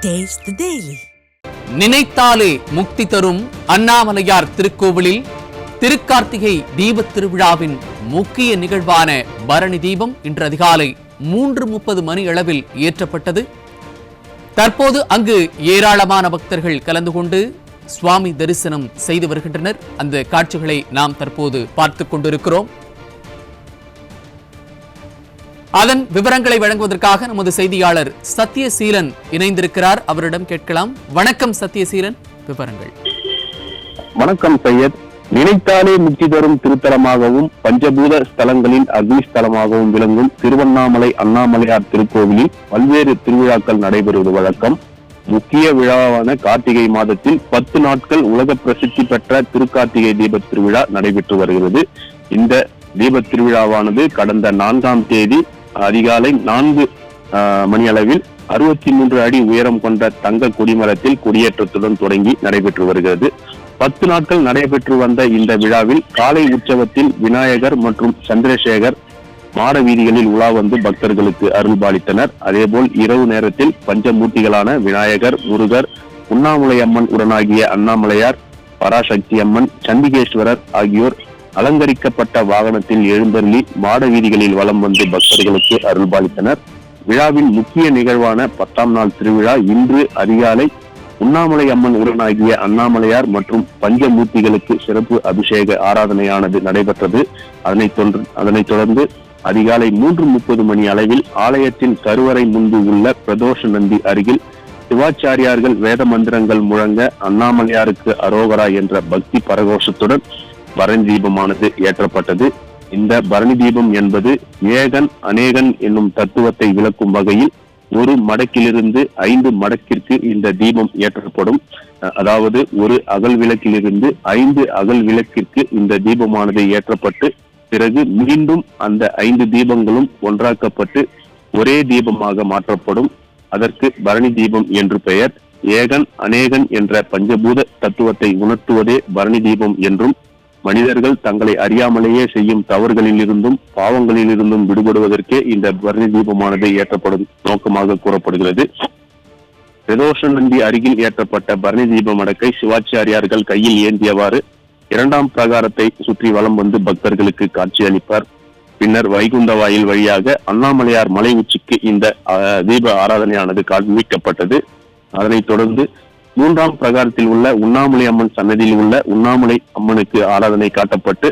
Taste the Daily. நினைத்தாலே முக்தி தரும் அண்ணாமலையார் திருக்கோவிலில் திருக்கார்த்திகை தீபத் திருவிழாவின் முக்கிய நிகழ்வான பரணி தீபம் இன்று அதிகாலை 3:30 மணி அளவில் ஏற்றப்பட்டது. தற்போது அங்கு ஏராளமான பக்தர்கள் கலந்து கொண்டு சுவாமி தரிசனம் செய்து வருகின்றனர். அந்த காட்சிகளை நாம் தற்போது பார்த்துக் கொண்டிருக்கிறோம். அதன் விவரங்களை வழங்குவதற்காக நமது செய்தியாளர் சத்யசீலன் இணைந்திருக்கிறார். அவரிடம் கேட்கலாம். வணக்கம் சத்யசீலன், விவரங்கள். வணக்கம் சையத். நினைத்தாலே முக்தி தரும் திருத்தலமாகவும் பஞ்சபூத ஸ்தலங்களின் அக்னிஸ்தலமாகவும் விளங்கும் திருவண்ணாமலை அண்ணாமலையார் திருக்கோவிலில் பல்வேறு திருவிழாக்கள் நடைபெறுவது வழக்கம். முக்கிய விழாவான கார்த்திகை மாதத்தில் 10 நாட்கள் உலக பிரசித்தி பெற்ற திருக்கார்த்திகை தீபத் திருவிழா நடைபெற்று வருகிறது. இந்த தீபத் திருவிழாவானது கடந்த 4ஆம் தேதி அதிகாலை 4 மணி அளவில் 63 அடி உயரம் கொண்ட தங்க கொடிமரத்தில் கொடியேற்றத்துடன் தொடங்கி நடைபெற்று வருகிறது. 10 நாட்கள் நடைபெற்று வந்த இந்த விழாவில் காலை உற்சவத்தில் விநாயகர் மற்றும் சந்திரசேகர் மாட வீதிகளில் உலா வந்து பக்தர்களுக்கு அருள்பாலித்தனர். அதேபோல் இரவு நேரத்தில் பஞ்சமூர்த்திகளான விநாயகர், முருகர், உண்ணாமுலை அம்மன் உடனாகிய அண்ணாமலையார், பராசக்தி அம்மன், சண்டிகேஸ்வரர் ஆகியோர் அலங்கரிக்கப்பட்ட வாகனத்தில் எழுந்தருளி மாட வீதிகளில் வலம் வந்து பக்தர்களுக்கு அருள்பாலித்தனர். விழாவின் முக்கிய நிகழ்வான 10ஆம் நாள் திருவிழா இன்று அதிகாலை உண்ணாமலை அம்மன் உடனாகிய அண்ணாமலையார் மற்றும் பஞ்சமூர்த்திகளுக்கு சிறப்பு அபிஷேக ஆராதனையானது நடைபெற்றது. அதனைத் தொடர்ந்து அதிகாலை 3:30 மணி அளவில் ஆலயத்தின் கருவறை முன்பு உள்ள பிரதோஷ நந்தி அருகில் சிவாச்சாரியார்கள் வேத மந்திரங்கள் முழங்க அண்ணாமலையாருக்கு அரோகரா என்ற பக்தி பரகோஷத்துடன் பரணி தீபமானது ஏற்றப்பட்டது. இந்த பரணி தீபம் என்பது ஏகன் அநேகன் என்னும் தத்துவத்தை விளக்கும் வகையில் ஒரு மடக்கிலிருந்து 5 மடக்கிற்கு இந்த தீபம் ஏற்றப்படும். அதாவது ஒரு அகல் விளக்கிலிருந்து 5 அகல் விளக்கிற்கு இந்த தீபமானது ஏற்றப்பட்டு பிறகு மீண்டும் அந்த 5 தீபங்களும் ஒன்றாக்கப்பட்டு ஒரே தீபமாக மாற்றப்படும். அதற்கு பரணி தீபம் என்று பெயர். ஏகன் அநேகன் என்ற பஞ்சபூத தத்துவத்தை உணர்த்துவதே பரணி தீபம் என்றும், மனிதர்கள் தங்களை அறியாமலேயே செய்யும் தவறுகளில் இருந்தும் பாவங்களில் இருந்தும் விடுபடுவதற்கே இந்த பரணி தீபமானது ஏற்றப்படும் நோக்கமாக கூறப்படுகிறது. பிரதோஷ நந்தி அருகில் ஏற்றப்பட்ட பரணி தீப மடக்கை சிவாச்சாரியார்கள் கையில் ஏந்தியவாறு 2ஆம் பிரகாரத்தை சுற்றி வலம் வந்து பக்தர்களுக்கு காட்சி அளிப்பார். பின்னர் வைகுண்ட வாயில் வழியாக அண்ணாமலையார் மலை உச்சிக்கு இந்த தீப ஆராதனையானது காண்பிக்கப்பட்டது. அதனைத் தொடர்ந்து 3ஆம் பிரகாரத்தில் உள்ள உண்ணாமுலை அம்மன் சன்னதியில் உள்ள உண்ணாமுலை அம்மனுக்கு ஆராதனை காட்டப்பட்டு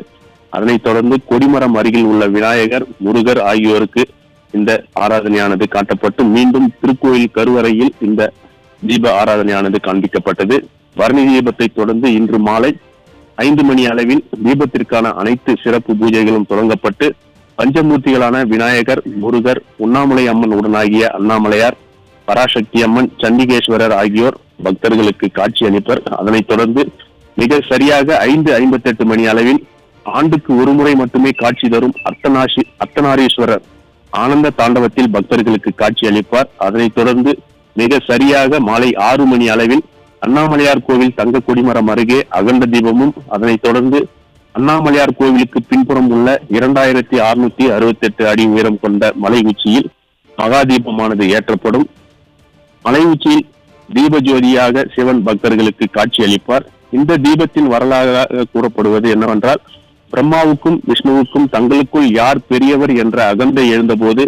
அதனைத் தொடர்ந்து கொடிமரம் அருகில் உள்ள விநாயகர், முருகர் ஆகியோருக்கு இந்த ஆராதனையானது காட்டப்பட்டு மீண்டும் திருக்கோயில் கருவறையில் இந்த தீப ஆராதனையானது காண்பிக்கப்பட்டது. பரணி தீபத்தை தொடர்ந்து இன்று மாலை 5 மணி அளவில் தீபத்திற்கான அனைத்து சிறப்பு பூஜைகளும் தொடங்கப்பட்டு பஞ்சமூர்த்திகளான விநாயகர், முருகர், உண்ணாமுலை அம்மன் உடனாகிய அண்ணாமலையார், பராசக்தி அம்மன், சண்டிகேஸ்வரர் ஆகியோர் பக்தர்களுக்கு காட்சி அளிப்பர். அதனைத் தொடர்ந்து மிக சரியாக 5:58 மணி அளவில் ஆண்டுக்கு ஒரு முறை மட்டுமே காட்சி தரும் அர்த்தநாரீஸ்வரர் ஆனந்த தாண்டவத்தில் பக்தர்களுக்கு காட்சி அளிப்பார். அதனைத் தொடர்ந்து மிக சரியாக மாலை 6 மணி அளவில் அண்ணாமலையார் கோவில் தங்க கொடிமரம் அருகே அகண்ட தீபமும், அதனைத் தொடர்ந்து அண்ணாமலையார் கோவிலுக்கு பின்புறம் உள்ள 2668 அடி உயரம் கொண்ட மலை உச்சியில் மகா தீபமானது ஏற்றப்படும். மலை உச்சியில் தீப ஜோதியாக சிவன் பக்தர்களுக்கு காட்சி அளிப்பார். இந்த தீபத்தின் வரலாறாக கூறப்படுவது என்னவென்றால், பிரம்மாவுக்கும் விஷ்ணுவுக்கும் தங்களுக்குள் யார் பெரியவர் என்ற அகந்தை எழுந்தபோது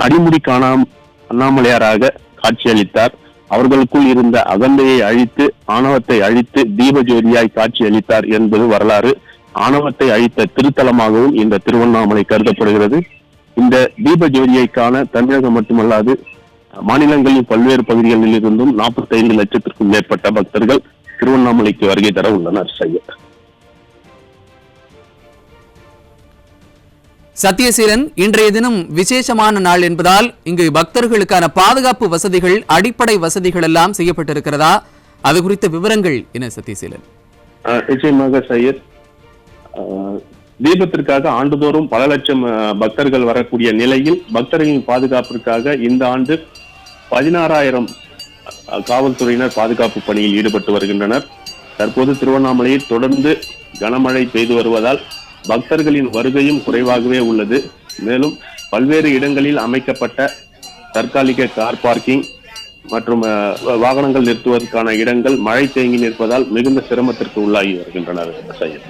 அடிமுடி காணாம் அண்ணாமலையாராக காட்சியளித்தார். அவர்களுக்குள் இருந்த அகந்தையை அழித்து ஆணவத்தை அழித்து தீப ஜோதியாய் காட்சி அளித்தார் என்பது வரலாறு. ஆணவத்தை அழித்த திருத்தலமாகவும் இந்த திருவண்ணாமலை கருதப்படுகிறது. இந்த தீப ஜோதியை காண தமிழகம் மட்டுமல்லாது மாநிலங்களின் பல்வேறு பகுதிகளில் இருந்தும் 45 லட்சத்திற்கும் மேற்பட்ட பக்தர்கள் திருவண்ணாமலைக்கு வருகை தர உள்ளனர். சத்யசீலன், இன்றைய தினம் விசேஷமான நாள் என்பதால் இங்கு பக்தர்களுக்கான பாதுகாப்பு வசதிகள், அடிப்படை வசதிகள் எல்லாம் செய்யப்பட்டிருக்கிறதா? அது குறித்த விவரங்கள் என்ன சத்யசீலன்? நிச்சயமாக சையத், தீபத்திற்காக ஆண்டுதோறும் பல லட்சம் பக்தர்கள் வரக்கூடிய நிலையில் பக்தர்களின் பாதுகாப்பிற்காக இந்த ஆண்டு 16,000 காவல்துறையினர் பாதுகாப்பு பணியில் ஈடுபட்டு வருகின்றனர். தற்போது திருவண்ணாமலையில் தொடர்ந்து கனமழை பெய்து வருவதால் பக்தர்களின் வருகையும் குறைவாகவே உள்ளது. மேலும் பல்வேறு இடங்களில் அமைக்கப்பட்ட தற்காலிக கார் பார்க்கிங் மற்றும் வாகனங்கள் நிறுத்துவதற்கான இடங்கள் மழை தேங்கி நிற்பதால் மிகுந்த சிரமத்திற்கு உள்ளாகி வருகின்றனர். சையத்.